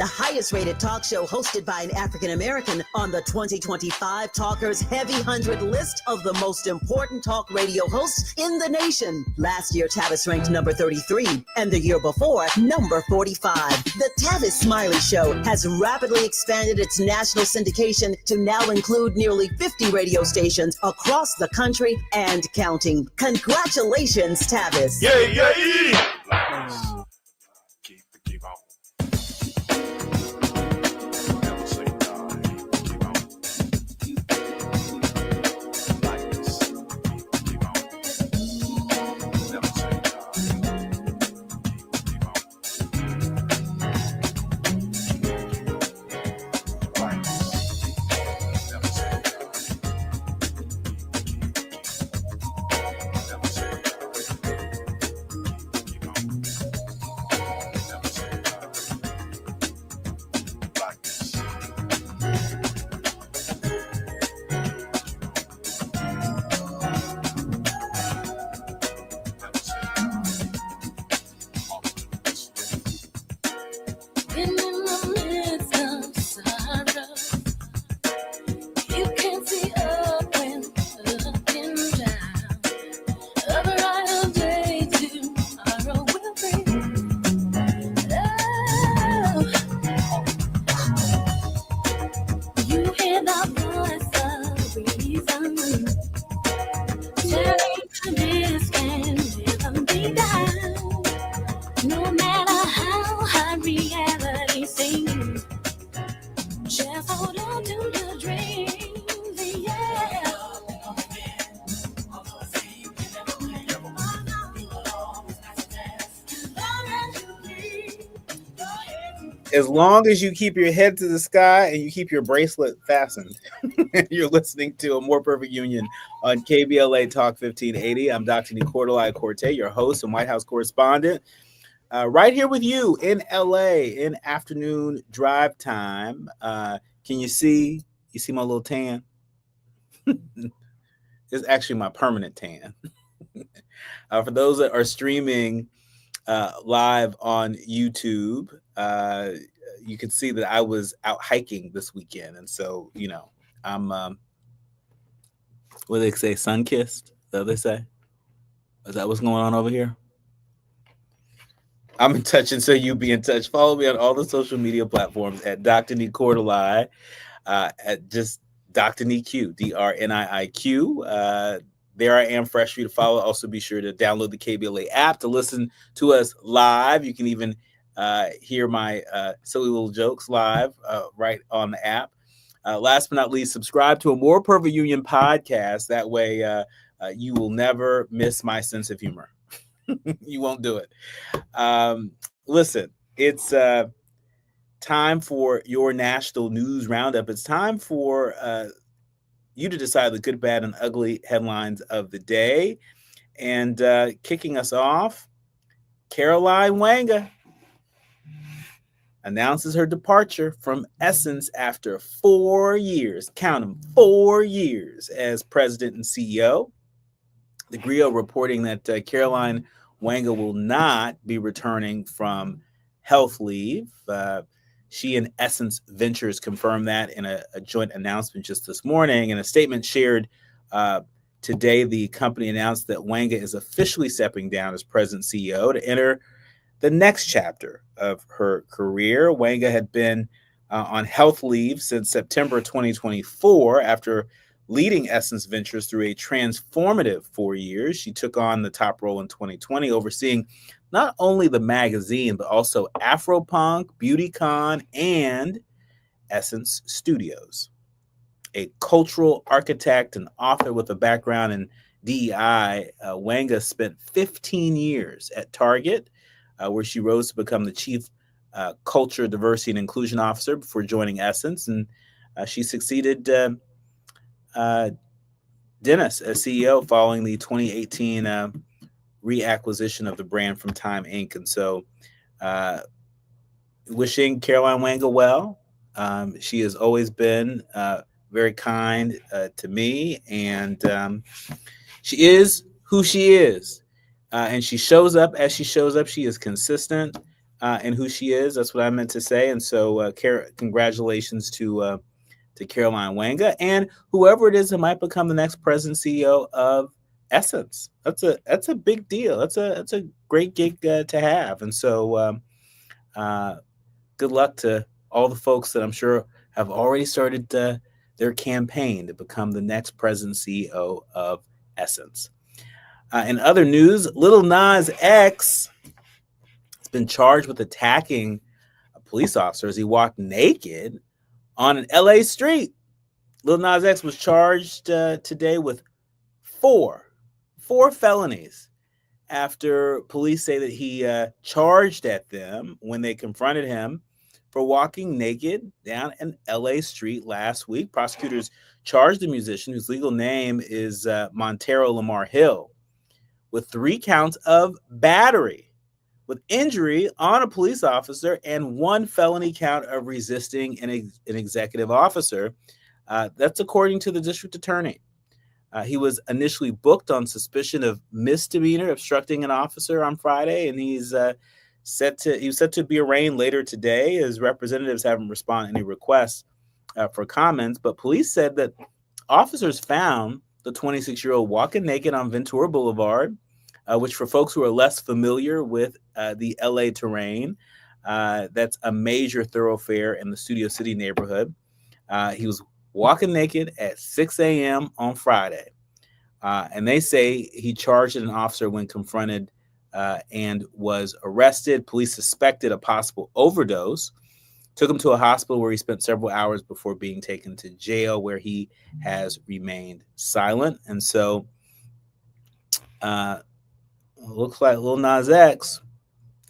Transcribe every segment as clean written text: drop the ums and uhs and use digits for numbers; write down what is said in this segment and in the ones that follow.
the highest rated talk show hosted by an African American on the 2025 Talkers Heavy 100 list of the most important talk radio hosts in the nation. Last year, Tavis ranked number 33, and the year before, number 45. The Tavis Smiley Show has rapidly expanded its national syndication to now include nearly 50 radio stations across the country and counting. Congratulations, Tavis. Yay, yay! Keep on. Never say die. Keep on. Like this. Keep on. Never say die. Keep on. Like this. Never say die. Never say die. Keep on. Never say die. Like this. Never say In the midst of sorrow, you can see up when looking down. A brighter day tomorrow will bring. Oh, you hear the voice of reason telling this can never be done. No matter how hard reality seems, just hold on to the dreams, yeah. As long as you keep your head to the sky and you keep your bracelet fastened, you're listening to A More Perfect Union on KBLA Talk 1580. I'm Dr. Nii-Quartelai, your host and White House correspondent, right here with you in LA in afternoon drive time. Can you see my little tan? It's actually my permanent tan. For those that are streaming live on YouTube, you can see that I was out hiking this weekend. And so, I'm, what do they say, sun-kissed? Is that what they say? Is that what's going on over here? I'm in touch, and so you be in touch. Follow me on all the social media platforms at Dr. Nii-Quartelai, at just Dr. Nii-Q, DRNIIQ. There I am, fresh for you to follow. Also, be sure to download the KBLA app to listen to us live. You can even hear my silly little jokes live right on the app. Last but not least, subscribe to A More Perfect Union podcast. That way you will never miss my sense of humor. You won't do it. Listen, it's time for your national news roundup. It's time for you to decide the good, bad, and ugly headlines of the day. And kicking us off, Caroline Wanga announces her departure from Essence after 4 years, count them, 4 years as president and CEO. The Griot reporting that Caroline Wanga will not be returning from health leave. She and Essence Ventures confirmed that in a joint announcement just this morning. In a statement shared today, the company announced that Wanga is officially stepping down as president and CEO to enter the next chapter of her career. Wanga had been on health leave since September 2024 after leading Essence Ventures through a transformative 4 years. She took on the top role in 2020, overseeing not only the magazine, but also Afropunk, BeautyCon, and Essence Studios. A cultural architect and author with a background in DEI, Wanga spent 15 years at Target, where she rose to become the chief culture, diversity, and inclusion officer before joining Essence. And she succeeded Dennis as CEO following the 2018 reacquisition of the brand from Time Inc. And so wishing Caroline Wanga well. She has always been very kind to me, and she is who she is. And she shows up as she shows up. She is consistent. and who she is. That's what I meant to say. And so, congratulations to Caroline Wanga and whoever it is that might become the next president CEO of Essence. That's a big deal. That's a great gig to have. And so, good luck to all the folks that I'm sure have already started their campaign to become the next president CEO of Essence. In other news, Lil Nas X has been charged with attacking a police officer as he walked naked on an LA street. Lil Nas X was charged today with four felonies after police say that he charged at them when they confronted him for walking naked down an LA street last week. Prosecutors charged the musician, whose legal name is Montero Lamar Hill, with 3 counts of battery with injury on a police officer and 1 felony count of resisting an executive officer. That's according to the district attorney. He was initially booked on suspicion of misdemeanor obstructing an officer on Friday, and he's set to be arraigned later today. His representatives haven't responded to any requests for comments, but police said that officers found the 26-year-old walking naked on Ventura Boulevard, which for folks who are less familiar with the LA terrain, that's a major thoroughfare in the Studio City neighborhood. He was walking naked at 6 a.m. on Friday. And they say he charged an officer when confronted and was arrested. Police suspected a possible overdose, took him to a hospital where he spent several hours before being taken to jail, where he has remained silent. And so looks like Lil Nas X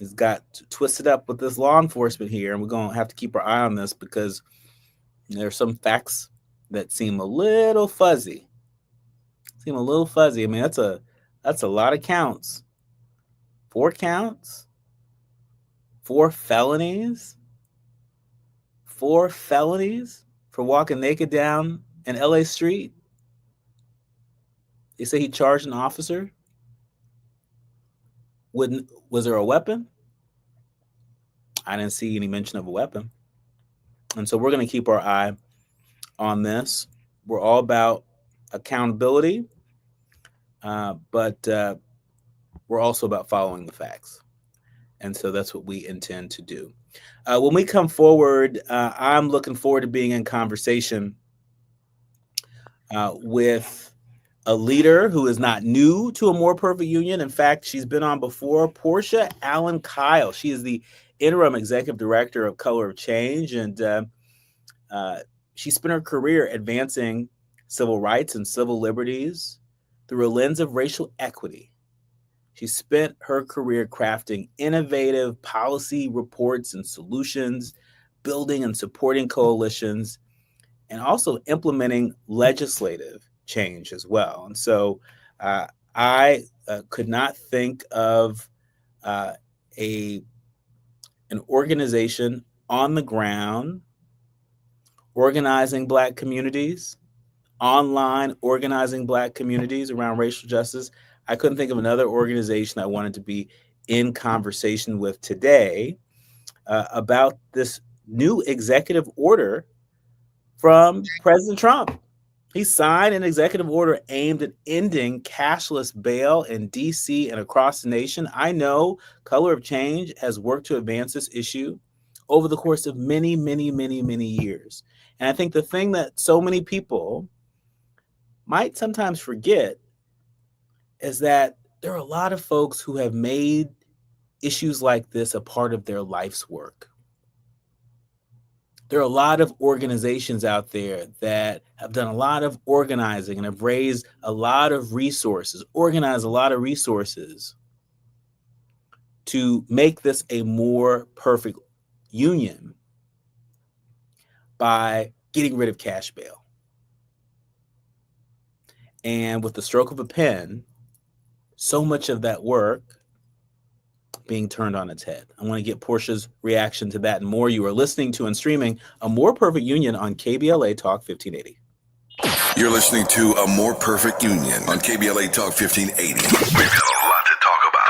has got twisted up with this law enforcement here, and we're going to have to keep our eye on this because there are some facts that seem a little fuzzy. I mean, that's a lot of counts. 4 counts, 4 felonies, 4 felonies for walking naked down an LA street. They say he charged an officer. Was there a weapon? I didn't see any mention of a weapon. And so we're going to keep our eye on this. We're all about accountability, but we're also about following the facts. And so that's what we intend to do. When we come forward, I'm looking forward to being in conversation with a leader who is not new to a More Perfect Union. In fact, she's been on before, Portia Allen Kyle. She is the interim executive director of Color of Change, and she spent her career advancing civil rights and civil liberties through a lens of racial equity. She spent her career crafting innovative policy reports and solutions, building and supporting coalitions, and also implementing legislative change as well. And so I could not think of an organization on the ground organizing Black communities, online organizing Black communities around racial justice. I couldn't think of another organization I wanted to be in conversation with today about this new executive order from President Trump. He signed an executive order aimed at ending cashless bail in D.C. and across the nation. I know Color of Change has worked to advance this issue over the course of many, many, many, many years. And I think the thing that so many people might sometimes forget is that there are a lot of folks who have made issues like this a part of their life's work. There are a lot of organizations out there that have done a lot of organizing and have raised a lot of resources, organized a lot of resources to make this a more perfect union by getting rid of cash bail. And with the stroke of a pen, so much of that work being turned on its head. I want to get Portia's reaction to that and more. You are listening to and streaming A More Perfect Union on KBLA Talk 1580. You're listening to A More Perfect Union on KBLA Talk 1580. We've got a lot to talk about.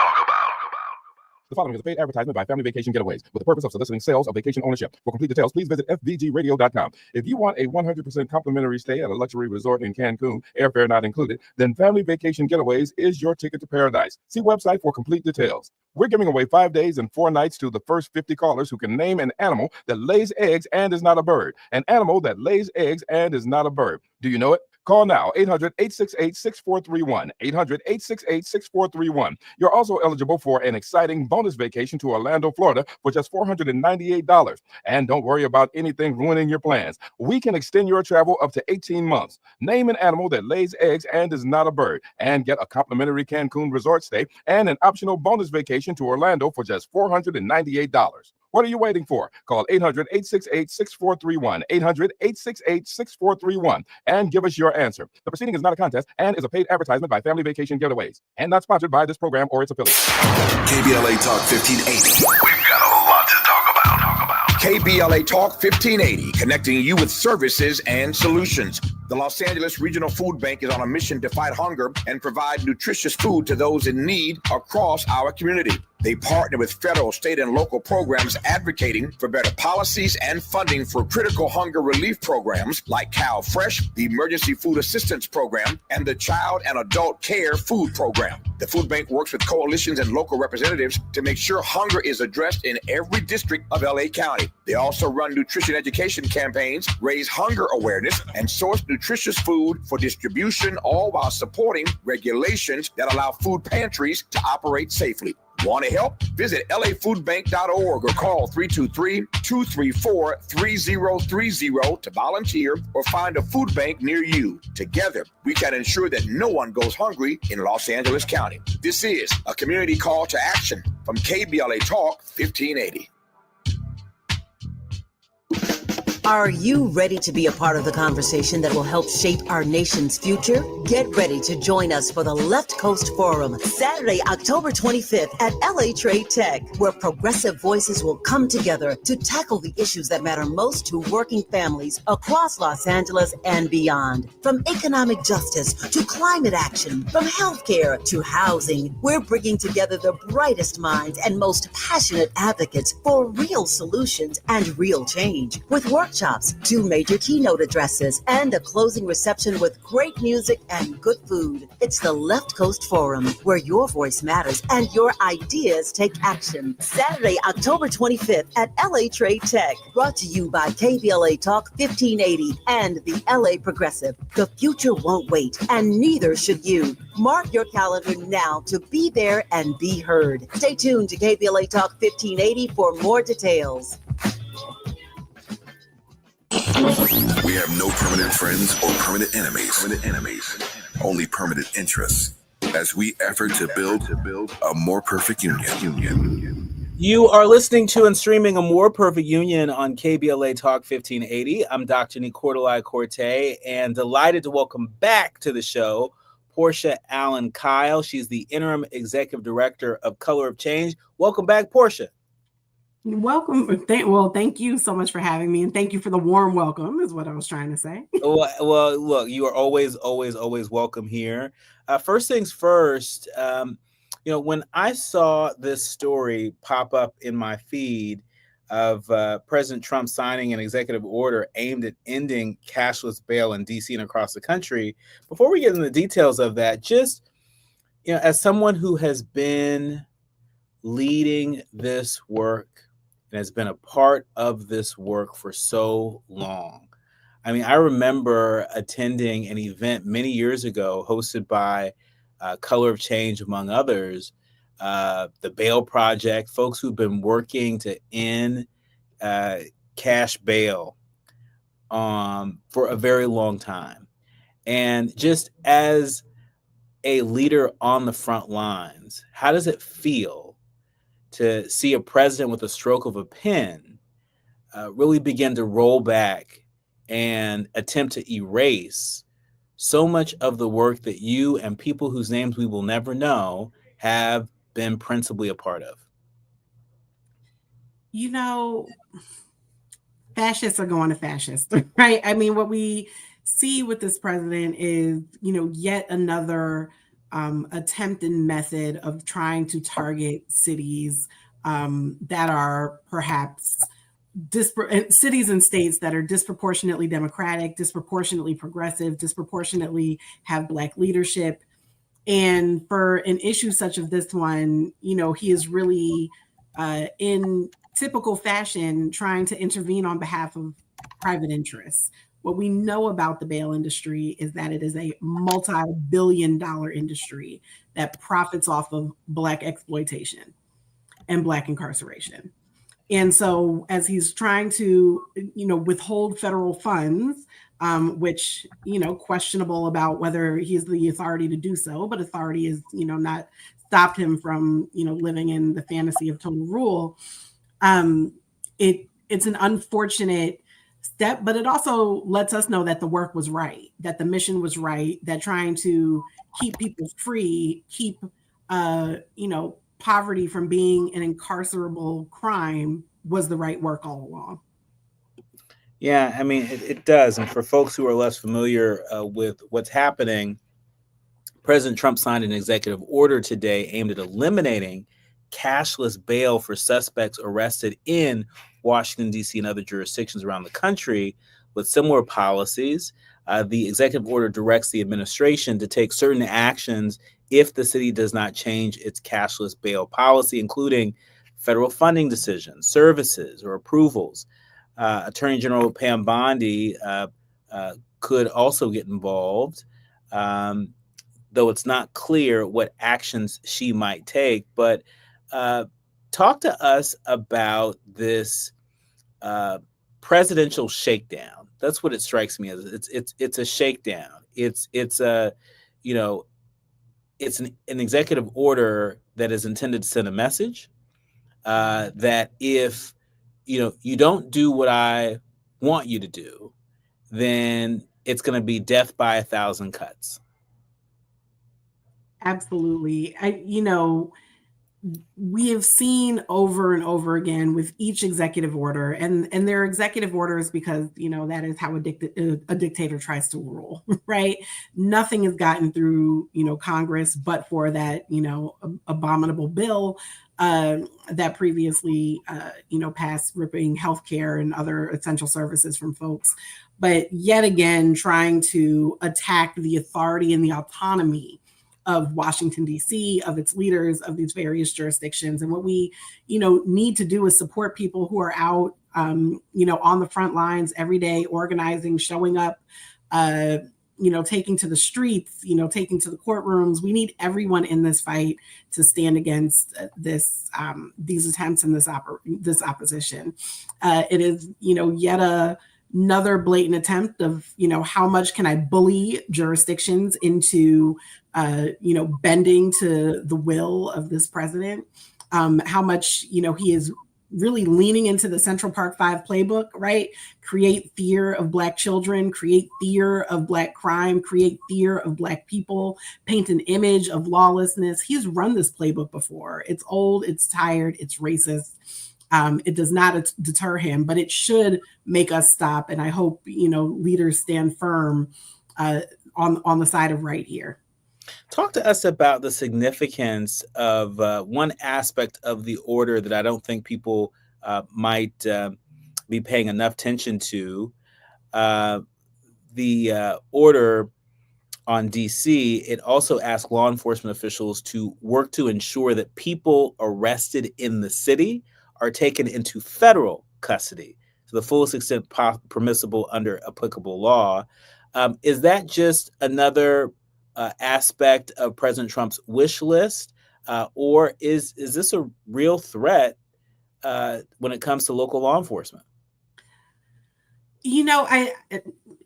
The following is a paid advertisement by Family Vacation Getaways with the purpose of soliciting sales of vacation ownership. For complete details, please visit fvgradio.com. If you want a 100% complimentary stay at a luxury resort in Cancun, airfare not included, then Family Vacation Getaways is your ticket to paradise. See website for complete details. We're giving away 5 days and 4 nights to the first 50 callers who can name an animal that lays eggs and is not a bird. An animal that lays eggs and is not a bird. Do you know it? Call now, 800-868-6431, 800-868-6431. You're also eligible for an exciting bonus vacation to Orlando, Florida for just $498. And don't worry about anything ruining your plans. We can extend your travel up to 18 months. Name an animal that lays eggs and is not a bird, and get a complimentary Cancun resort stay and an optional bonus vacation to Orlando for just $498. What are you waiting for? Call 800-868-6431, 800-868-6431, and give us your answer. The proceeding is not a contest and is a paid advertisement by Family Vacation Getaways and not sponsored by this program or its affiliates. KBLA Talk 1580. We've got a lot to talk about. KBLA Talk 1580, connecting you with services and solutions. The Los Angeles Regional Food Bank is on a mission to fight hunger and provide nutritious food to those in need across our community. They partner with federal, state, and local programs advocating for better policies and funding for critical hunger relief programs like Cal Fresh, the Emergency Food Assistance Program, and the Child and Adult Care Food Program. The food bank works with coalitions and local representatives to make sure hunger is addressed in every district of LA County. They also run nutrition education campaigns, raise hunger awareness, and source nutritious food for distribution, all while supporting regulations that allow food pantries to operate safely. Want to help? Visit lafoodbank.org or call 323-234-3030 to volunteer or find a food bank near you. Together, we can ensure that no one goes hungry in Los Angeles County. This is a community call to action from KBLA Talk 1580. Are you ready to be a part of the conversation that will help shape our nation's future? Get ready to join us for the Left Coast Forum, Saturday, October 25th at LA Trade Tech, where progressive voices will come together to tackle the issues that matter most to working families across Los Angeles and beyond. From economic justice to climate action, from healthcare to housing, we're bringing together the brightest minds and most passionate advocates for real solutions and real change. With workshops, 2 major keynote addresses, and a closing reception with great music and good food. It's the Left Coast Forum, where your voice matters and your ideas take action. Saturday, October 25th at LA Trade Tech. Brought to you by KBLA Talk 1580 and the LA Progressive. The future won't wait, and neither should you. Mark your calendar now to be there and be heard. Stay tuned to KBLA Talk 1580 for more details. We have no permanent friends or permanent enemies. Only permanent interests. As we effort to build a more perfect union. You are listening to and streaming A More Perfect Union on KBLA Talk 1580. I'm Dr. Nii-Quartelai, and delighted to welcome back to the show Portia Allen Kyle. She's the Interim Executive Director of Color of Change. Welcome back, Portia. Welcome. Thank you so much for having me, and thank you for the warm welcome is what I was trying to say. Well, look, you are always welcome here. First things first, when I saw this story pop up in my feed of President Trump signing an executive order aimed at ending cashless bail in DC and across the country, before we get into the details of that, just, as someone who has been leading this work and has been a part of this work for so long. I mean, I remember attending an event many years ago hosted by Color of Change, among others, the Bail Project, folks who've been working to end cash bail for a very long time. And just as a leader on the front lines, how does it feel to see a president with a stroke of a pen really begin to roll back and attempt to erase so much of the work that you and people whose names we will never know have been principally a part of? Fascists are going to fascists, right? I mean, what we see with this president is, yet another attempt and method of trying to target cities that are perhaps cities and states that are disproportionately Democratic, disproportionately progressive, disproportionately have Black leadership. And for an issue such as this one, he is really in typical fashion trying to intervene on behalf of private interests. What we know about the bail industry is that it is a multi-billion-dollar industry that profits off of Black exploitation and Black incarceration. And so as he's trying to, withhold federal funds, which, questionable about whether he has the authority to do so, but authority is, not stopped him from, living in the fantasy of total rule. It's an unfortunate step, but it also lets us know that the work was right, that the mission was right, that trying to keep people free, keep, poverty from being an incarcerable crime was the right work all along. Yeah, I mean, it does. And for folks who are less familiar with what's happening, President Trump signed an executive order today aimed at eliminating cashless bail for suspects arrested in Washington, D.C. and other jurisdictions around the country with similar policies. The executive order directs the administration to take certain actions if the city does not change its cashless bail policy, including federal funding decisions, services, or approvals. Attorney General Pam Bondi could also get involved, though it's not clear what actions she might take. But talk to us about this presidential shakedown. That's what it strikes me as. It's a shakedown. It's an executive order that is intended to send a message that if you don't do what I want you to do, then it's going to be death by 1,000 cuts. Absolutely. We have seen over and over again with each executive order, and they're executive orders because, that is how a dictator tries to rule, right? Nothing has gotten through, Congress, but for that, abominable bill that previously, passed, ripping healthcare and other essential services from folks. But yet again, trying to attack the authority and the autonomy of Washington, D.C., of its leaders, of these various jurisdictions. And what we, need to do is support people who are out, on the front lines every day, organizing, showing up, taking to the streets, taking to the courtrooms. We need everyone in this fight to stand against these attempts and this opposition. It is, yet another blatant attempt of, how much can I bully jurisdictions into, bending to the will of this president? How much, he is really leaning into the Central Park 5 playbook, right? Create fear of Black children, create fear of Black crime, create fear of Black people, paint an image of lawlessness. He's run this playbook before. It's old, it's tired, it's racist. It does not deter him, but it should make us stop. And I hope, leaders stand firm on the side of right here. Talk to us about the significance of one aspect of the order that I don't think people might be paying enough attention to. The order on DC, it also asks law enforcement officials to work to ensure that people arrested in the city are taken into federal custody to the fullest extent permissible under applicable law. Is that just another aspect of President Trump's wish list, or is this a real threat when it comes to local law enforcement?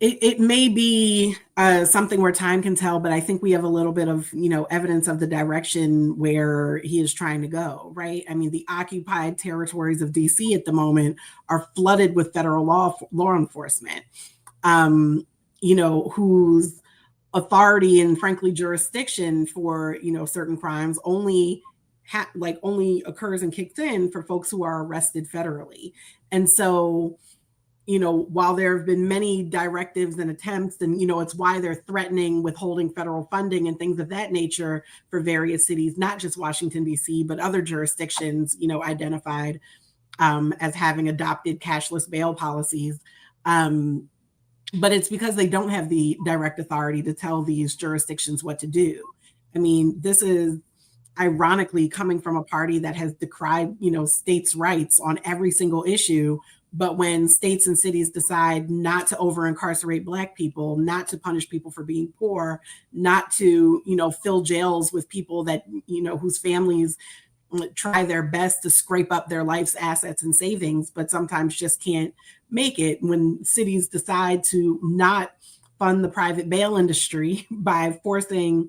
It may be something where time can tell, but I think we have a little bit of, evidence of the direction where he is trying to go, right? I mean, the occupied territories of DC at the moment are flooded with federal law enforcement, whose authority and frankly jurisdiction for, certain crimes only occurs and kicks in for folks who are arrested federally. And so while there have been many directives and attempts, and, it's why they're threatening withholding federal funding and things of that nature for various cities, not just Washington, D.C., but other jurisdictions, identified as having adopted cashless bail policies. But it's because they don't have the direct authority to tell these jurisdictions what to do. I mean, this is ironically coming from a party that has decried, states' rights on every single issue. But when states and cities decide not to over incarcerate Black people, not to punish people for being poor, not to, fill jails with people that, whose families try their best to scrape up their life's assets and savings, but sometimes just can't make it, when cities decide to not fund the private bail industry by forcing,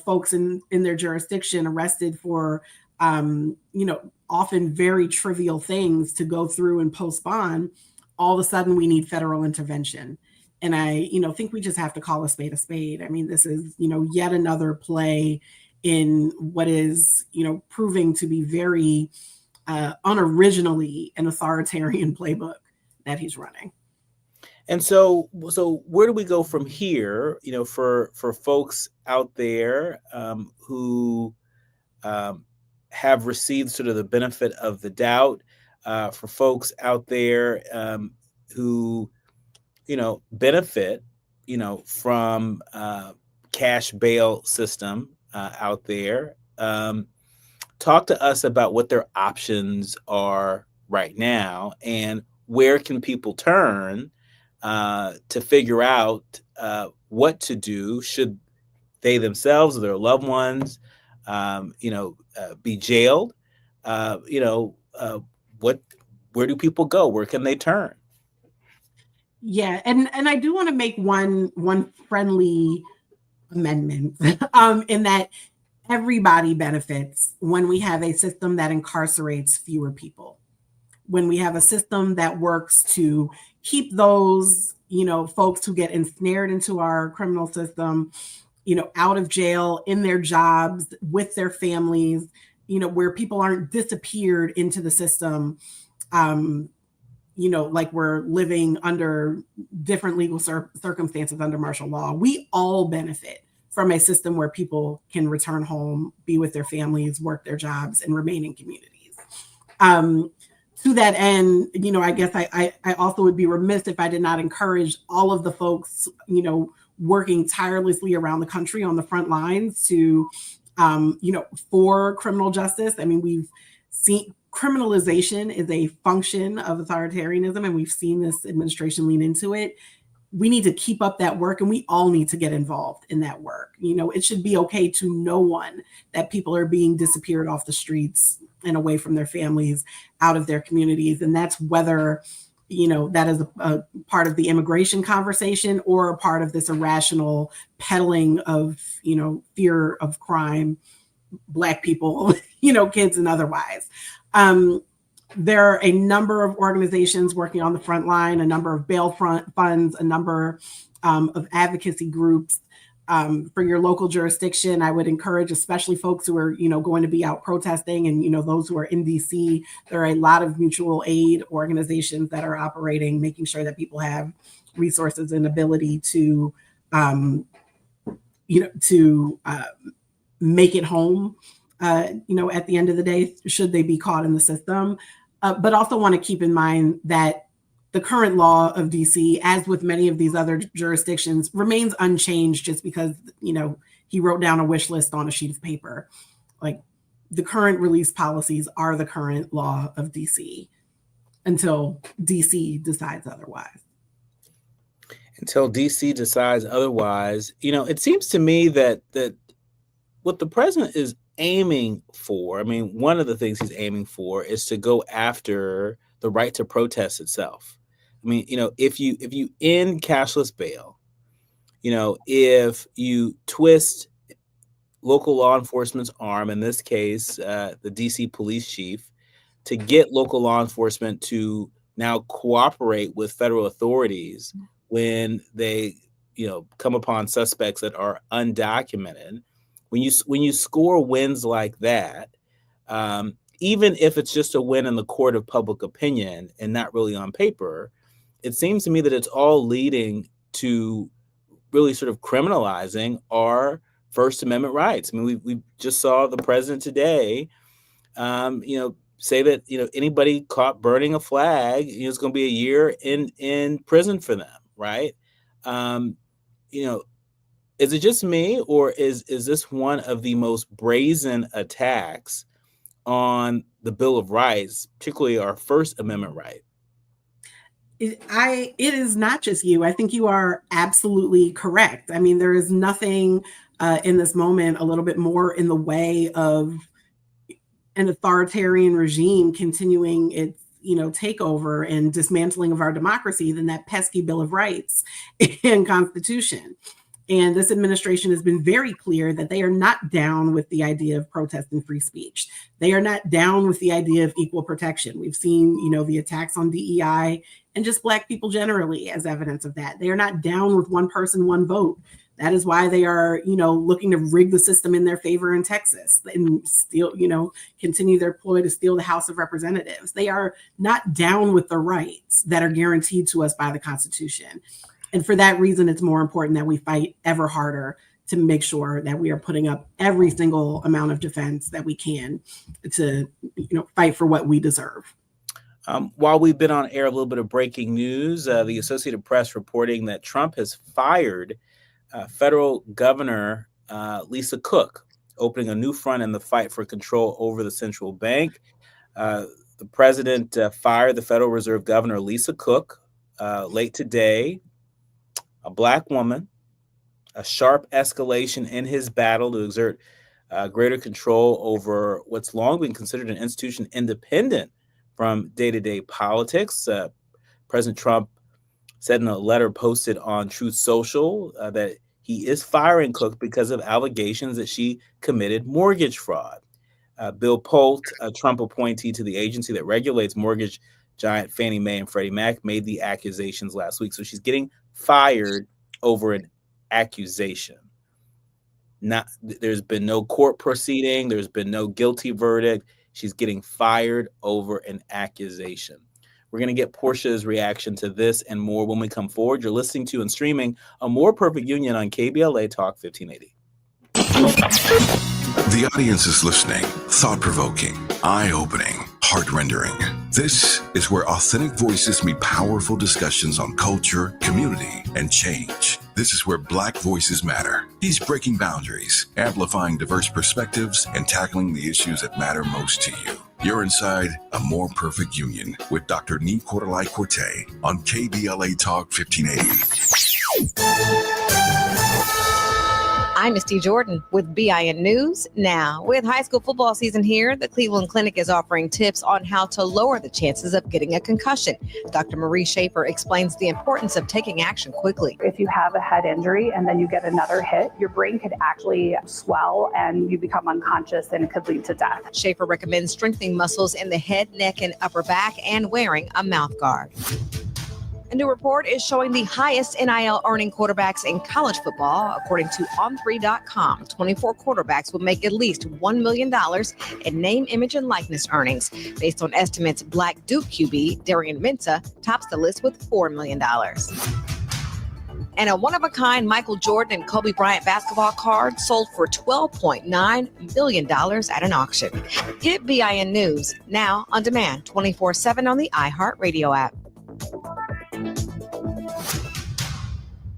folks in their jurisdiction arrested for, often very trivial things to go through and post bond, all of a sudden we need federal intervention. And I, think we just have to call a spade a spade. I mean, this is, yet another play in what is, proving to be very unoriginally an authoritarian playbook that he's running. And so where do we go from here? For folks out there who have received sort of the benefit of the doubt, for folks out there who, benefit, from cash bail system out there. Talk to us about what their options are right now, and where can people turn to figure out what to do should they themselves or their loved ones, be jailed. Where do people go? Where can they turn? Yeah, and I do want to make one friendly amendment in that everybody benefits when we have a system that incarcerates fewer people, when we have a system that works to keep those, folks who get ensnared into our criminal system, out of jail, in their jobs, with their families, where people aren't disappeared into the system, like we're living under different legal circumstances under martial law. We all benefit from a system where people can return home, be with their families, work their jobs, and remain in communities. To that end, I guess I also would be remiss if I did not encourage all of the folks, working tirelessly around the country on the front lines to, for criminal justice. I mean, we've seen criminalization is a function of authoritarianism, and we've seen this administration lean into it. We need to keep up that work, and we all need to get involved in that work. It should be okay to no one that people are being disappeared off the streets and away from their families, out of their communities. And that's whether, that is a part of the immigration conversation or a part of this irrational peddling of, fear of crime, Black people, kids and otherwise. There are a number of organizations working on the front line, a number of bail funds, a number of advocacy groups for your local jurisdiction. I would encourage, especially folks who are, going to be out protesting, and, those who are in DC, there are a lot of mutual aid organizations that are operating, making sure that people have resources and ability to, make it home, at the end of the day, should they be caught in the system. But also want to keep in mind that the current law of DC, as with many of these other jurisdictions, remains unchanged just because, he wrote down a wish list on a sheet of paper. Like, the current release policies are the current law of DC until DC decides otherwise. Until DC decides otherwise, it seems to me that what the president is aiming for, I mean, one of the things he's aiming for is to go after the right to protest itself. I mean, if you end cashless bail, if you twist local law enforcement's arm, in this case, the DC police chief, to get local law enforcement to now cooperate with federal authorities when they, come upon suspects that are undocumented. When you score wins like that, even if it's just a win in the court of public opinion and not really on paper, it seems to me that it's all leading to really sort of criminalizing our First Amendment rights. I mean, we just saw the president today, say that, anybody caught burning a flag, it's going to be a year in prison for them, right? Is it just me, or is this one of the most brazen attacks on the Bill of Rights, particularly our First Amendment right? It is not just you. I think you are absolutely correct. I mean, there is nothing in this moment a little bit more in the way of an authoritarian regime continuing its takeover and dismantling of our democracy than that pesky Bill of Rights and Constitution. And this administration has been very clear that they are not down with the idea of protest and free speech. They are not down with the idea of equal protection. We've seen, the attacks on DEI and just Black people generally as evidence of that. They are not down with one person, one vote. That is why they are, looking to rig the system in their favor in Texas and still, continue their ploy to steal the House of Representatives. They are not down with the rights that are guaranteed to us by the Constitution. And for that reason, it's more important that we fight ever harder to make sure that we are putting up every single amount of defense that we can to, fight for what we deserve. While we've been on air, a little bit of breaking news. The Associated Press reporting that Trump has fired federal governor Lisa Cook, opening a new front in the fight for control over the central bank. The president fired the Federal Reserve Governor Lisa Cook late today. A Black woman, a sharp escalation in his battle to exert greater control over what's long been considered an institution independent from day-to-day politics. President Trump said in a letter posted on Truth Social that he is firing Cook because of allegations that she committed mortgage fraud. Bill Polt, a Trump appointee to the agency that regulates mortgage giant Fannie Mae and Freddie Mac, made the accusations last week. So she's getting fired over an accusation. There's been no court proceeding. There's been no guilty verdict. She's getting fired over an accusation. We're going to get Portia's reaction to this and more when we come forward. You're listening to and streaming A More Perfect Union on KBLA Talk 1580. The audience is listening. Thought-provoking, eye-opening, heart-rendering. This is where authentic voices meet powerful discussions on culture, community, and change. This is where Black voices matter. He's breaking boundaries, amplifying diverse perspectives, and tackling the issues that matter most to you. You're inside A More Perfect Union with Dr. Nii-Quartelai on KBLA Talk 1580. I'm Misty Jordan with BIN News Now. With high school football season here, the Cleveland Clinic is offering tips on how to lower the chances of getting a concussion. Dr. Marie Schaefer explains the importance of taking action quickly. If you have a head injury and then you get another hit, your brain could actually swell and you become unconscious and it could lead to death. Schaefer recommends strengthening muscles in the head, neck, and upper back and wearing a mouth guard. A new report is showing the highest NIL earning quarterbacks in college football. According to On3.com, 24 quarterbacks will make at least $1 million in name, image, and likeness earnings. Based on estimates, Black Duke QB Darian Mensah tops the list with $4 million. And a one-of-a-kind Michael Jordan and Kobe Bryant basketball card sold for $12.9 million at an auction. Get BIN News now on demand 24/7 on the iHeartRadio app.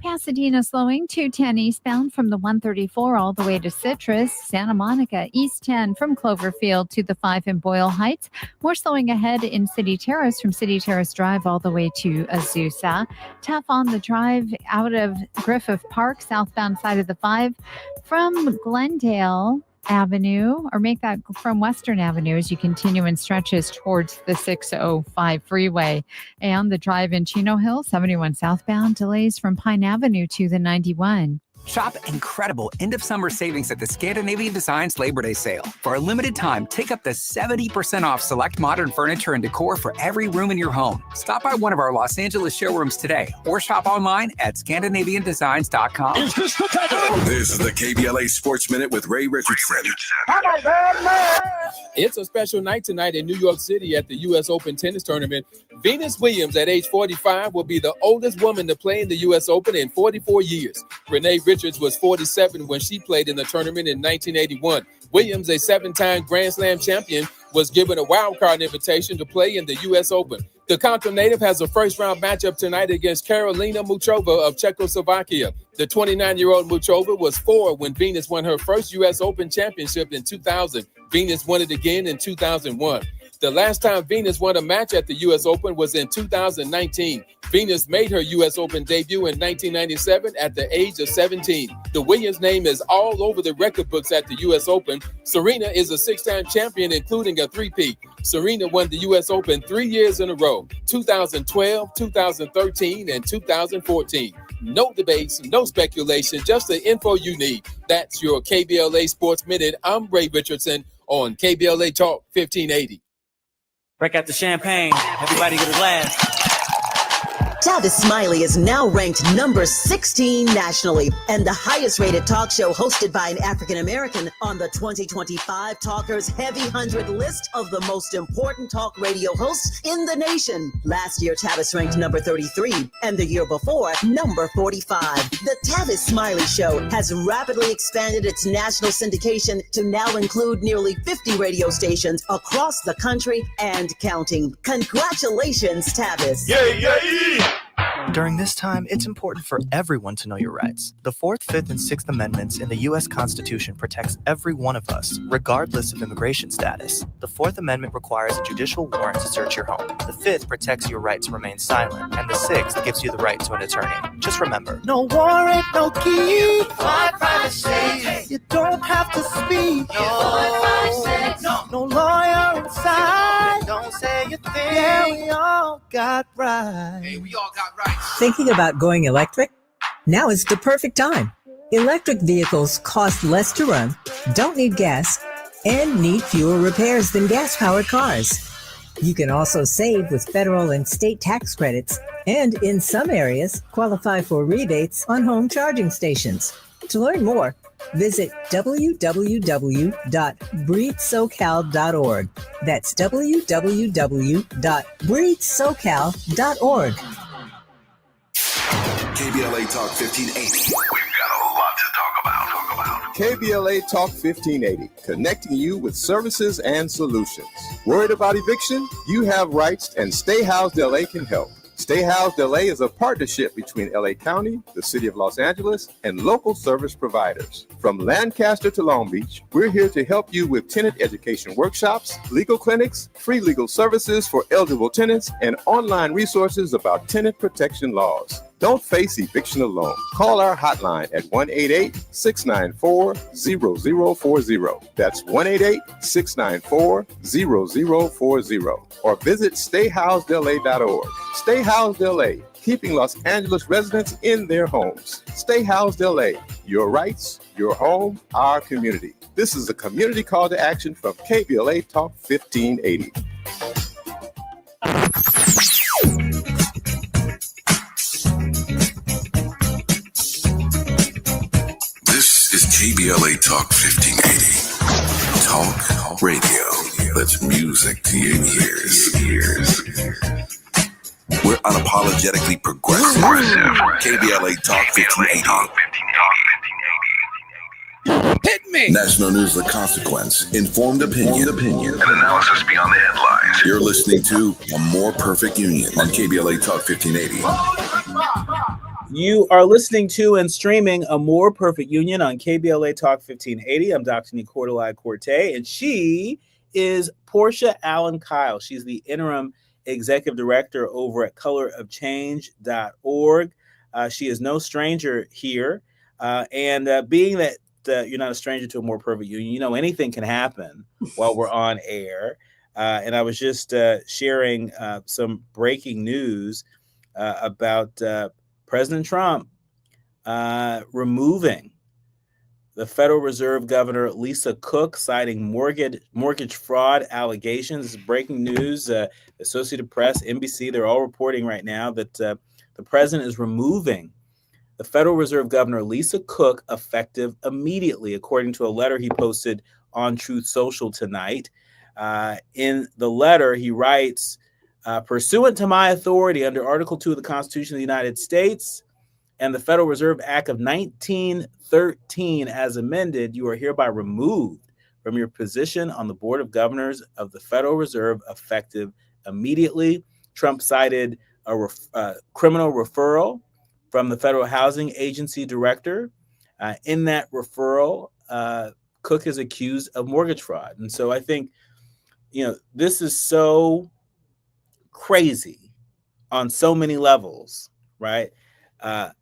Pasadena slowing 210 eastbound from the 134 all the way to Citrus. Santa Monica East 10 from Cloverfield to the 5 in Boyle Heights. More slowing ahead in City Terrace from City Terrace Drive all the way to Azusa. Tough on the drive out of Griffith Park, southbound side of the 5 from Glendale Avenue, or make that from Western Avenue as you continue in stretches towards the 605 freeway. And the drive in Chino Hill, 71 southbound, delays from Pine Avenue to the 91. Shop incredible end-of-summer savings at the Scandinavian Designs Labor Day sale. For a limited time, take up to 70% off select modern furniture and decor for every room in your home. Stop by one of our Los Angeles showrooms today or shop online at ScandinavianDesigns.com. This is the KBLA Sports Minute with Ray Richardson. It's a special night tonight in New York City at the U.S. Open tennis tournament. Venus Williams, at age 45, will be the oldest woman to play in the U.S. Open in 44 years. Renee Richards was 47 when she played in the tournament in 1981. Williams, a 7-time Grand Slam champion, was given a wildcard invitation to play in the U.S. Open. The Compton native has a first-round matchup tonight against Karolina Muchova of Czechoslovakia. The 29-year-old Muchova was 4 when Venus won her first U.S. Open championship in 2000. Venus won it again in 2001. The last time Venus won a match at the U.S. Open was in 2019. Venus made her U.S. Open debut in 1997 at the age of 17. The Williams name is all over the record books at the U.S. Open. Serena is a 6-time champion, including a 3-peat. Serena won the U.S. Open 3 years in a row, 2012, 2013, and 2014. No debates, no speculation, just the info you need. That's your KBLA Sports Minute. I'm Ray Richardson on KBLA Talk 1580. Break out the champagne. Everybody get a glass. Tavis Smiley is now ranked number 16 nationally and the highest rated talk show hosted by an African American on the 2025 Talkers Heavy 100 list of the most important talk radio hosts in the nation. Last year, Tavis ranked number 33 and the year before, number 45. The Tavis Smiley Show has rapidly expanded its national syndication to now include nearly 50 radio stations across the country and counting. Congratulations, Tavis. Yay, yay! During this time, it's important for everyone to know your rights. The 4th, 5th, and 6th Amendments in the U.S. Constitution protects every one of us, regardless of immigration status. The 4th Amendment requires a judicial warrant to search your home. The 5th protects your right to remain silent, and the 6th gives you the right to an attorney. Just remember, no warrant, no key, my privacy. You don't have to speak. No lawyer inside. Don't say a thing. Yeah, we all got rights. Hey, we all got rights. Thinking about going electric? Now is the perfect time. Electric vehicles cost less to run, don't need gas, and need fewer repairs than gas-powered cars. You can also save with federal and state tax credits, and in some areas, qualify for rebates on home charging stations. To learn more, visit www.breathesocal.org. That's www.breathesocal.org. KBLA Talk 1580. We've got a lot to talk about. KBLA Talk 1580, connecting you with services and solutions. Worried about eviction? You have rights, and Stay Housed LA can help. Stay Housed LA is a partnership between LA County, the City of Los Angeles, and local service providers. From Lancaster to Long Beach, we're here to help you with tenant education workshops, legal clinics, free legal services for eligible tenants, and online resources about tenant protection laws. Don't face eviction alone. Call our hotline at 1-888-694-0040. That's 1-888-694-0040. Or visit stayhousedla.org. Stay Housed LA, keeping Los Angeles residents in their homes. Stay Housed LA, your rights, your home, our community. This is a community call to action from KBLA Talk 1580. KBLA Talk 1580. Talk radio. That's music to your ears. We're unapologetically progressive. KBLA Talk 1580. Hit me! National news of consequence, informed opinion, and analysis beyond the headlines. You're listening to A More Perfect Union on KBLA Talk 1580. You are listening to and streaming A More Perfect Union on KBLA Talk 1580. I'm Dr. Nii-Quartelai, and she is Portia Allen Kyle. She's the interim executive director over at colorofchange.org. She is no stranger here. And being that you're not a stranger to A More Perfect Union, you know anything can happen while we're on air. And I was just sharing some breaking news about President Trump removing the Federal Reserve Governor Lisa Cook, citing mortgage fraud allegations. This is breaking news. Associated Press, NBC, they're all reporting right now that the president is removing the Federal Reserve Governor Lisa Cook effective immediately, according to a letter he posted on Truth Social tonight. In the letter, he writes, Pursuant to my authority under Article 2 of the Constitution of the United States and the Federal Reserve Act of 1913 as amended, you are hereby removed from your position on the Board of Governors of the Federal Reserve effective immediately. Trump cited a criminal referral from the Federal Housing Agency director. In that referral, Cook is accused of mortgage fraud. And so I think, this is so crazy on so many levels, right?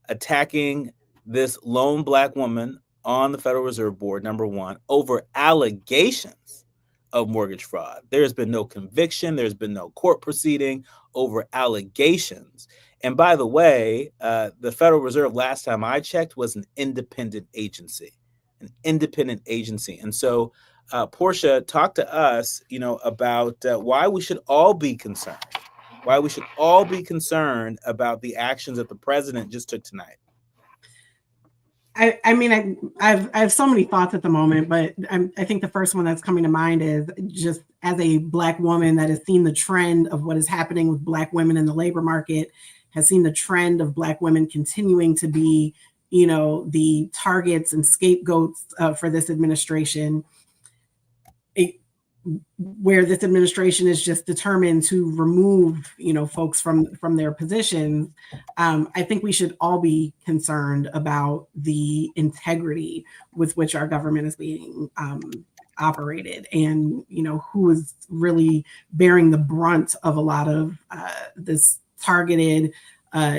Attacking this lone Black woman on the Federal Reserve Board, number one, over allegations of mortgage fraud. There's been no conviction. There's been no court proceeding over allegations. And by the way, the Federal Reserve, last time I checked, was an independent agency. And so, Portia, talk to us, about why we should all be concerned. Why we should all be concerned about the actions that the president just took tonight. I have so many thoughts at the moment, but I think the first one that's coming to mind is just as a Black woman that has seen the trend of what is happening with Black women in the labor market, has seen the trend of Black women continuing to be, the targets and scapegoats for this administration, where this administration is just determined to remove, folks from their positions. I think we should all be concerned about the integrity with which our government is being operated, and who is really bearing the brunt of a lot of this targeted,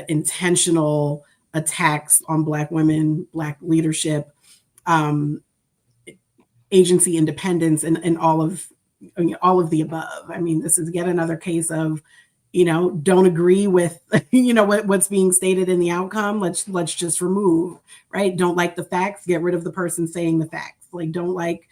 intentional attacks on Black women, Black leadership, agency independence, and all of the above. I mean, this is yet another case of, don't agree with, what's being stated in the outcome. Let's just remove, right? Don't like the facts, get rid of the person saying the facts. Like, don't like,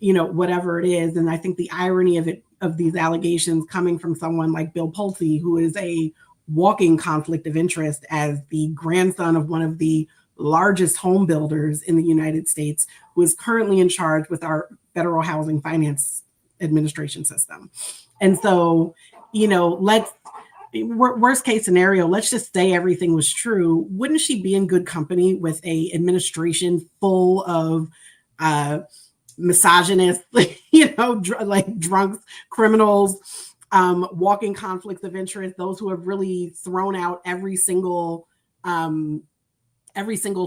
whatever it is. And I think the irony of these allegations coming from someone like Bill Pulte, who is a walking conflict of interest as the grandson of one of the largest home builders in the United States, who is currently in charge with our Federal Housing Finance Administration system. And so, worst case scenario, let's just say everything was true. Wouldn't she be in good company with a administration full of misogynists, like drunks, criminals, walking conflicts of interest, those who have really thrown out every single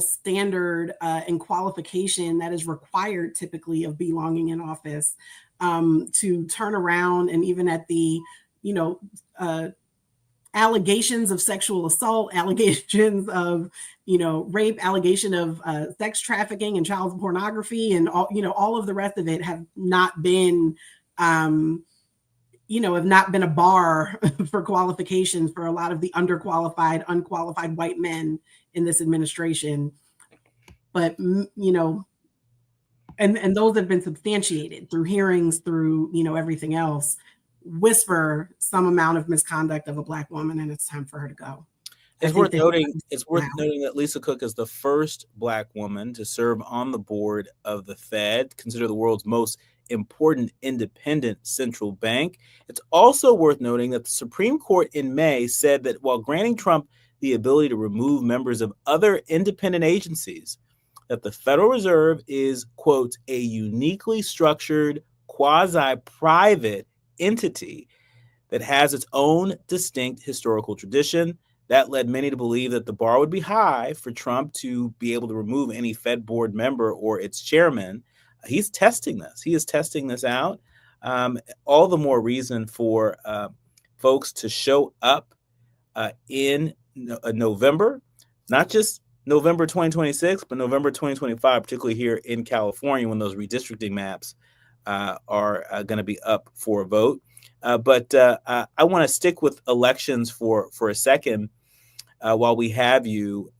standard and qualification that is required typically of belonging in office, to turn around and even at the, allegations of sexual assault, allegations of, rape, allegation of sex trafficking and child pornography, and all of the rest of it have not been, have not been a bar for qualifications for a lot of the underqualified, unqualified white men in this administration. But, and those have been substantiated through hearings, through, everything else, whisper some amount of misconduct of a Black woman, and it's time for her to go. It's worth noting that Lisa Cook is the first Black woman to serve on the board of the Fed, considered the world's most important independent central bank. It's also worth noting that the Supreme Court in May said that while granting Trump the ability to remove members of other independent agencies, that the Federal Reserve is, quote, a uniquely structured quasi-private entity that has its own distinct historical tradition. That led many to believe that the bar would be high for Trump to be able to remove any Fed board member or its chairman. He's testing this. He is testing this out. All the more reason for folks to show up in November, not just November 2026, but November 2025, particularly here in California, when those redistricting maps are going to be up for a vote. But I want to stick with elections for a second while we have you,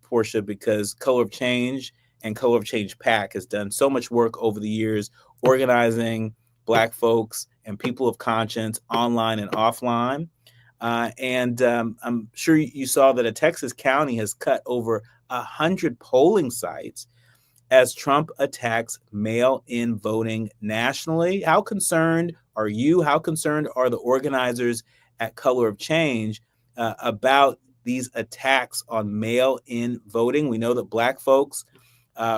Portia, because Color of Change and Color of Change PAC has done so much work over the years, organizing Black folks and people of conscience online and offline. And I'm sure you saw that a Texas county has cut over 100 polling sites as Trump attacks mail-in voting nationally. How concerned are you? How concerned are the organizers at Color of Change about these attacks on mail-in voting. We know that Black folks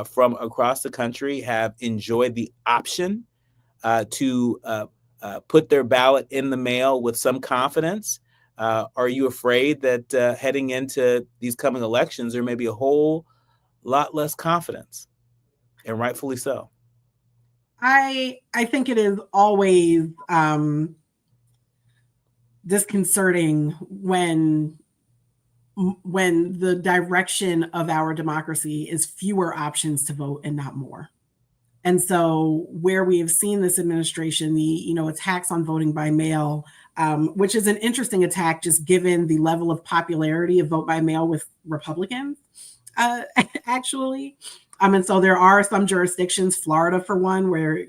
from across the country have enjoyed the option to put their ballot in the mail with some confidence. Are you afraid that heading into these coming elections, there may be a whole lot less confidence, and rightfully so? I think it is always disconcerting when the direction of our democracy is fewer options to vote and not more. And so where we have seen this administration, the attacks on voting by mail, which is an interesting attack just given the level of popularity of vote by mail with Republicans, actually. And so there are some jurisdictions, Florida for one, where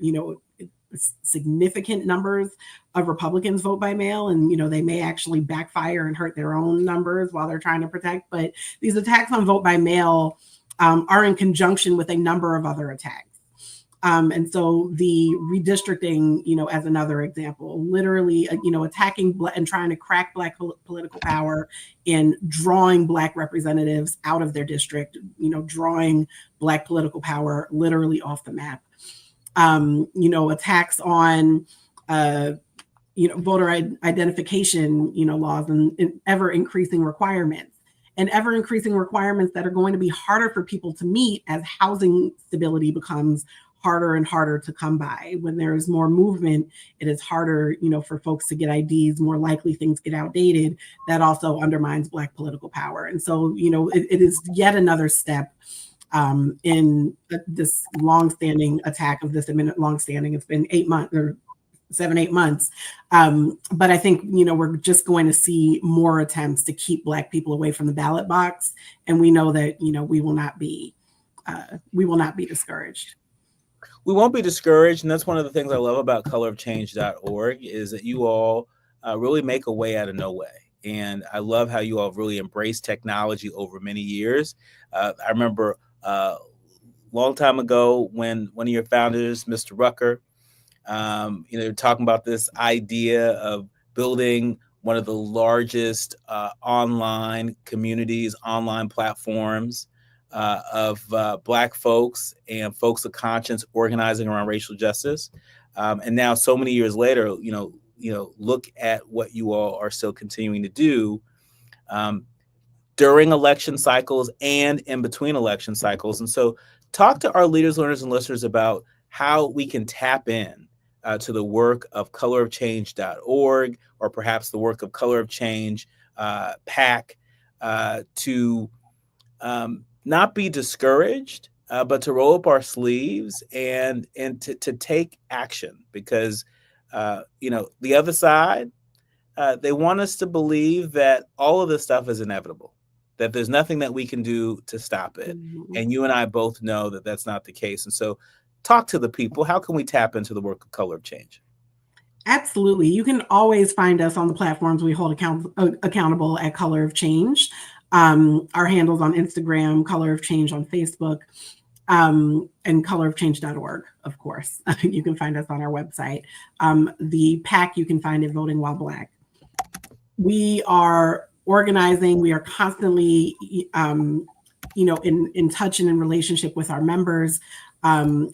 significant numbers of Republicans vote by mail, and they may actually backfire and hurt their own numbers while they're trying to protect. But these attacks on vote by mail are in conjunction with a number of other attacks. And so the redistricting, as another example, literally, attacking and trying to crack Black political power in drawing Black representatives out of their district, drawing Black political power literally off the map. Attacks on, voter identification, laws and ever increasing requirements. And ever increasing requirements that are going to be harder for people to meet as housing stability becomes harder and harder to come by. When there is more movement, it is harder, for folks to get IDs, more likely things get outdated. That also undermines Black political power. And so, it is yet another step in this longstanding attack of this longstanding. It's been 8 months or 7-8 months. But I think, we're just going to see more attempts to keep Black people away from the ballot box. And we know that, we will not be discouraged. We won't be discouraged. And that's one of the things I love about colorofchange.org is that you all really make a way out of no way. And I love how you all really embrace technology over many years. I remember a long time ago when one of your founders, Mr. Rucker, talking about this idea of building one of the largest online communities, online platforms of Black folks and folks of conscience organizing around racial justice. And now so many years later, look at what you all are still continuing to do during election cycles and in between election cycles. And so talk to our leaders, learners, and listeners about how we can tap in to the work of colorofchange.org or perhaps the work of Color of Change PAC to not be discouraged, but to roll up our sleeves and to take action, because the other side, they want us to believe that all of this stuff is inevitable, that there's nothing that we can do to stop it. Mm-hmm. And you and I both know that that's not the case. And so talk to the people. How can we tap into the work of Color of Change? Absolutely. You can always find us on the platforms we hold accountable at Color of Change. Our handles on Instagram, Color of Change on Facebook, and colorofchange.org, of course. You can find us on our website. The PAC you can find at Voting While Black. We are organizing. We are constantly, in touch and in relationship with our members.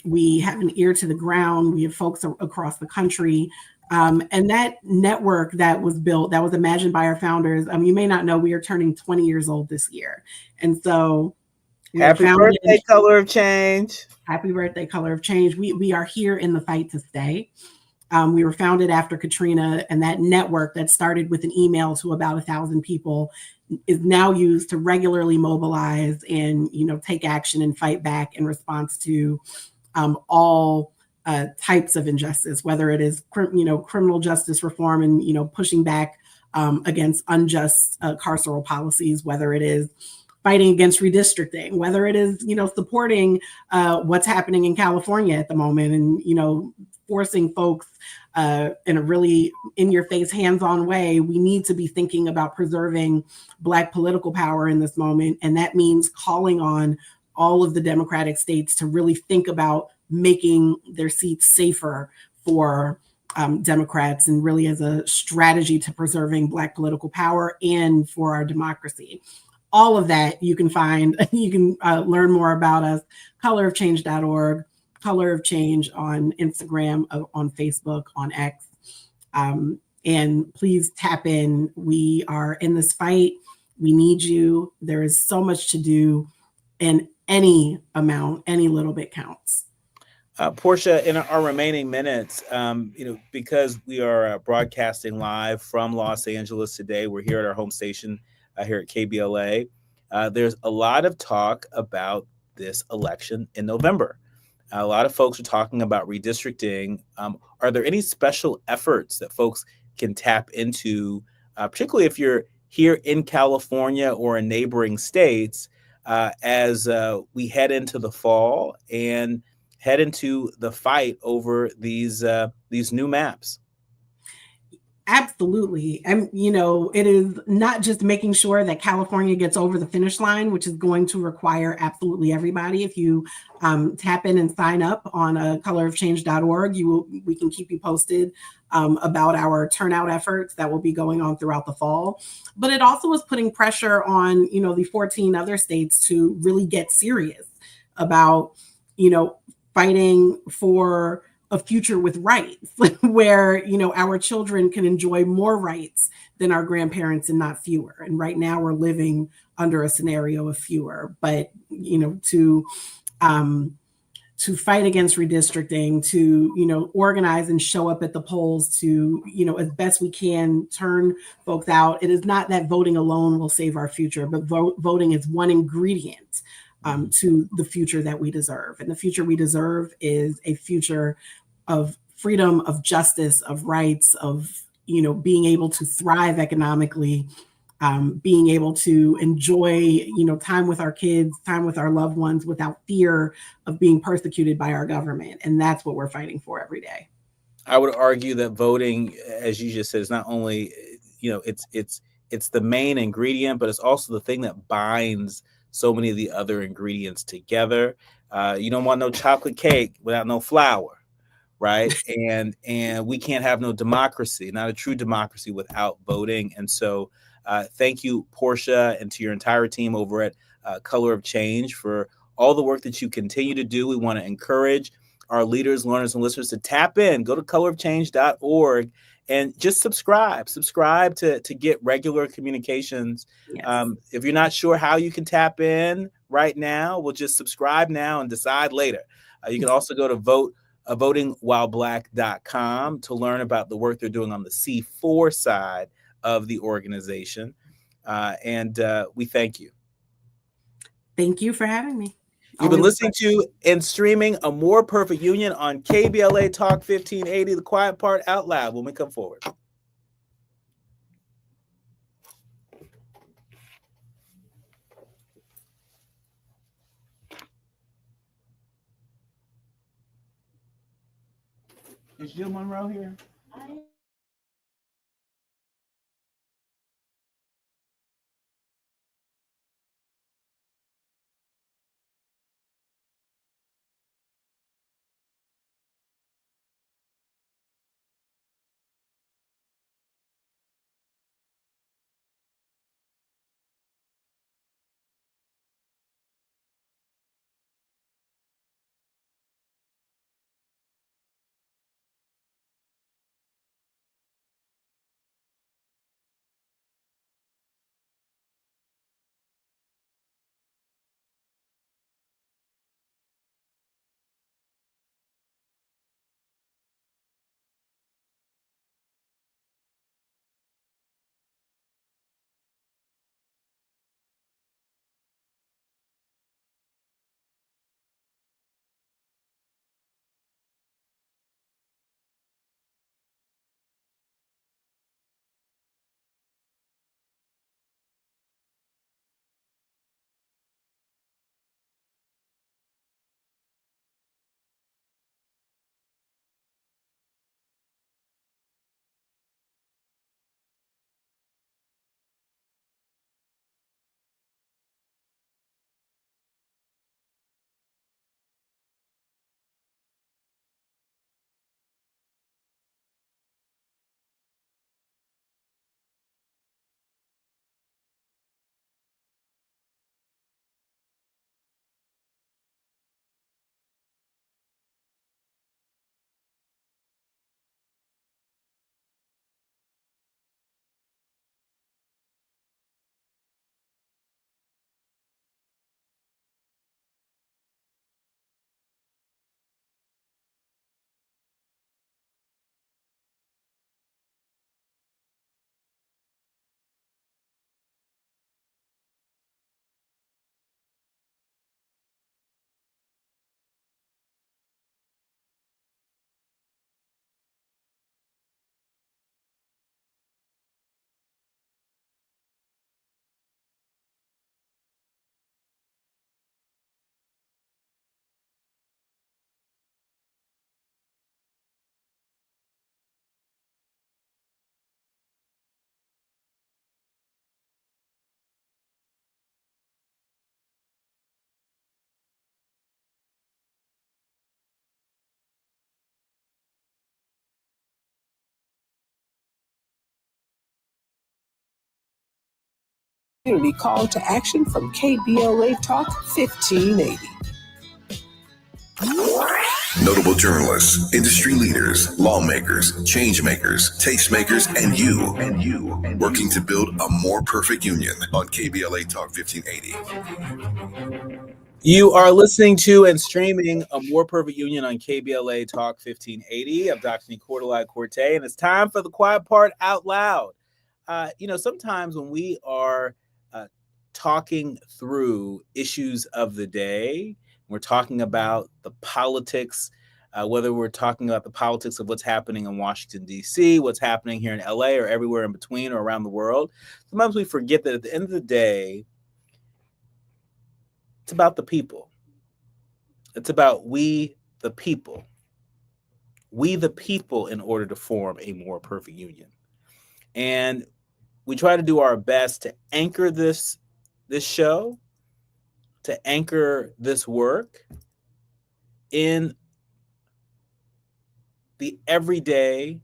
We have an ear to the ground. We have folks across the country. And that network that was built, that was imagined by our founders, you may not know, we are turning 20 years old this year. And so happy birthday, Color of Change. Happy birthday, Color of Change. We are here in the fight to stay. We were founded after Katrina, and that network that started with an email to about 1,000 people is now used to regularly mobilize and, take action and fight back in response to all types of injustice, whether it is, criminal justice reform and, pushing back against unjust carceral policies, whether it is fighting against redistricting, whether it is, supporting what's happening in California at the moment and, forcing folks in a really in-your-face, hands-on way. We need to be thinking about preserving Black political power in this moment. And that means calling on all of the Democratic states to really think about making their seats safer for Democrats, and really as a strategy to preserving Black political power and for our democracy. All of that you can find, you can learn more about us, colorofchange.org, Color of Change on Instagram, on Facebook, on X. And please tap in. We are in this fight. We need you. There is so much to do, and any amount, any little bit counts. Portia, in our remaining minutes, because we are broadcasting live from Los Angeles today, we're here at our home station here at KBLA. There's a lot of talk about this election in November. A lot of folks are talking about redistricting. Are there any special efforts that folks can tap into, particularly if you're here in California or in neighboring states, as we head into the fall and head into the fight over these new maps? Absolutely. And, it is not just making sure that California gets over the finish line, which is going to require absolutely everybody. If you tap in and sign up on colorofchange.org, we can keep you posted about our turnout efforts that will be going on throughout the fall. But it also is putting pressure on, the 14 other states to really get serious about, fighting for a future with rights where, our children can enjoy more rights than our grandparents and not fewer. And right now we're living under a scenario of fewer, but, to fight against redistricting, to, organize and show up at the polls, to, as best we can turn folks out. It is not that voting alone will save our future, but voting is one ingredient to the future that we deserve. And the future we deserve is a future of freedom, of justice, of rights, of, being able to thrive economically, being able to enjoy, time with our kids, time with our loved ones without fear of being persecuted by our government. And that's what we're fighting for every day. I would argue that voting, as you just said, is not only, it's the main ingredient, but it's also the thing that binds so many of the other ingredients together. You don't want no chocolate cake without no flour, right? and we can't have no democracy, not a true democracy, without voting. And so thank you, Portia, and to your entire team over at Color of Change for all the work that you continue to do. We want to encourage our leaders, learners, and listeners to tap in, go to colorofchange.org and just subscribe to get regular communications. Yes. If you're not sure how you can tap in right now, we'll just subscribe now and decide later. You can also go to votingwhileblack.com to learn about the work they're doing on the C4 side of the organization. And we thank you. Thank you for having me. You've been listening to and streaming A More Perfect Union on KBLA Talk 1580, The Quiet Part Out Loud, when we come forward. Is Jill Monroe here? Community call to action from KBLA Talk 1580. Notable journalists, industry leaders, lawmakers, change makers, tastemakers, and you, working to build a more perfect union on KBLA Talk 1580. You are listening to and streaming A More Perfect Union on KBLA Talk 1580. I'm Dr. Nii-Quartelai, and it's time for the quiet part out loud. Sometimes when we are talking through issues of the day, we're talking about the politics, whether we're talking about the politics of what's happening in Washington, D.C., what's happening here in L.A., or everywhere in between or around the world. Sometimes we forget that at the end of the day, it's about the people. It's about we, the people. We, the people, in order to form a more perfect union. And we try to do our best to anchor this show, to anchor this work in the everyday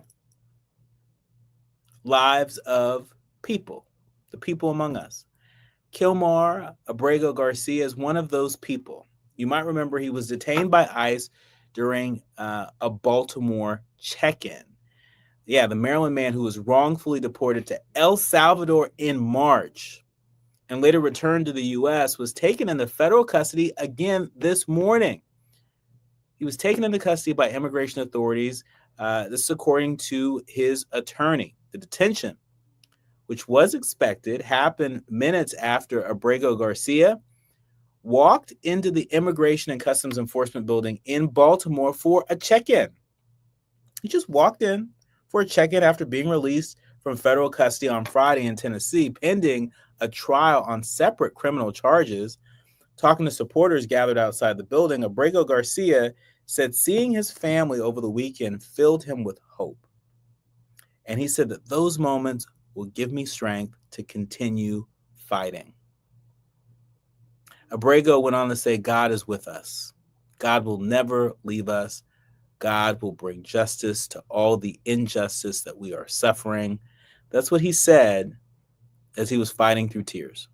lives of people, the people among us. Kilmar Abrego Garcia is one of those people. You might remember he was detained by ICE during a Baltimore check-in. Yeah, the Maryland man who was wrongfully deported to El Salvador in March and later returned to the U.S. was taken into federal custody again this morning. He was taken into custody by immigration authorities. This is according to his attorney. The detention, which was expected, happened minutes after Abrego Garcia walked into the Immigration and Customs Enforcement building in Baltimore for a check-in. He just walked in for a check-in after being released from federal custody on Friday in Tennessee, pending a trial on separate criminal charges. Talking to supporters gathered outside the building, Abrego Garcia said seeing his family over the weekend filled him with hope. And he said that those moments will give me strength to continue fighting. Abrego went on to say, God is with us. God will never leave us. God will bring justice to all the injustice that we are suffering. That's what he said as he was fighting through tears.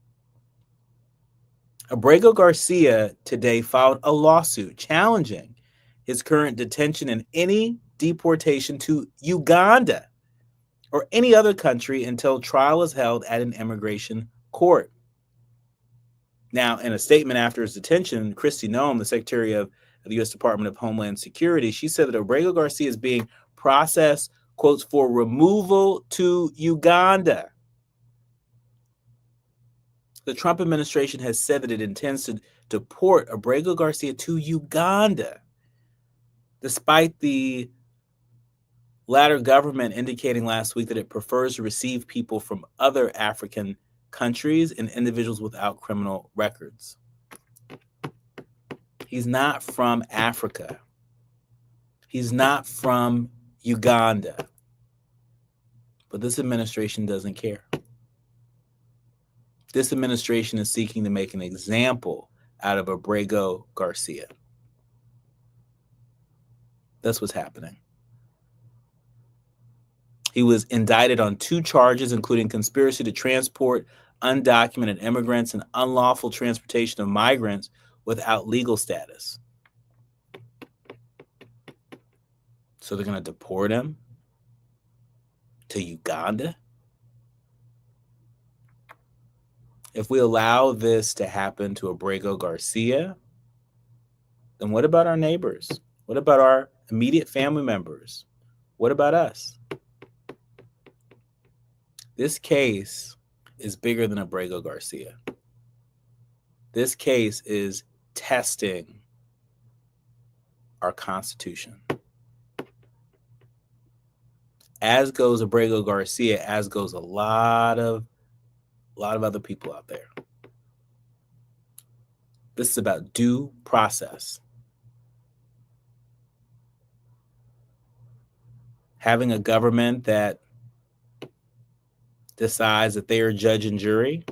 Abrego Garcia today filed a lawsuit challenging his current detention and any deportation to Uganda or any other country until trial is held at an immigration court. Now, in a statement after his detention, Kristi Noem, the Secretary of the U.S. Department of Homeland Security, she said that Abrego Garcia is being processed, quotes, for removal to Uganda. The Trump administration has said that it intends to deport Abrego Garcia to Uganda, despite the latter government indicating last week that it prefers to receive people from other African countries and individuals without criminal records. He's not from Africa. He's not from Uganda. But this administration doesn't care. This administration is seeking to make an example out of Abrego Garcia. That's what's happening. He was indicted on 2 charges, including conspiracy to transport undocumented immigrants and unlawful transportation of migrants without legal status. So they're going to deport him to Uganda? If we allow this to happen to Abrego Garcia, then what about our neighbors? What about our immediate family members? What about us? This case is bigger than Abrego Garcia. This case is testing our Constitution. As goes Abrego Garcia, as goes a lot of other people out there. This is about due process. Having a government that decides that they are judge and jury.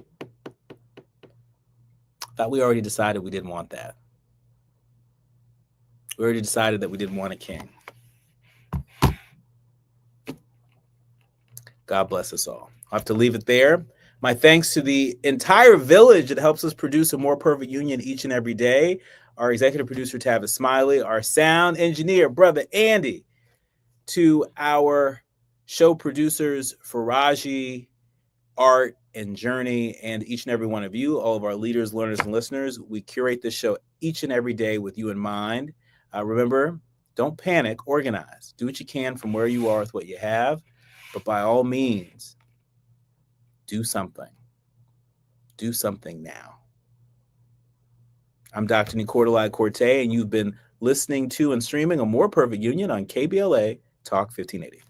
Thought we already decided we didn't want that. We already decided that we didn't want a king. God bless us all. I'll have to leave it there. My thanks to the entire village that helps us produce a more perfect union each and every day. Our executive producer, Tavis Smiley, our sound engineer, brother Andy, to our show producers, Faraji, Art, and Journey, and each and every one of you, all of our leaders, learners, and listeners. We curate this show each and every day with you in mind. Remember, don't panic, organize. Do what you can from where you are with what you have, but by all means, do something. Do something now. I'm Dr. Nii-Quartelai, and you've been listening to and streaming A More Perfect Union on KBLA Talk 1580.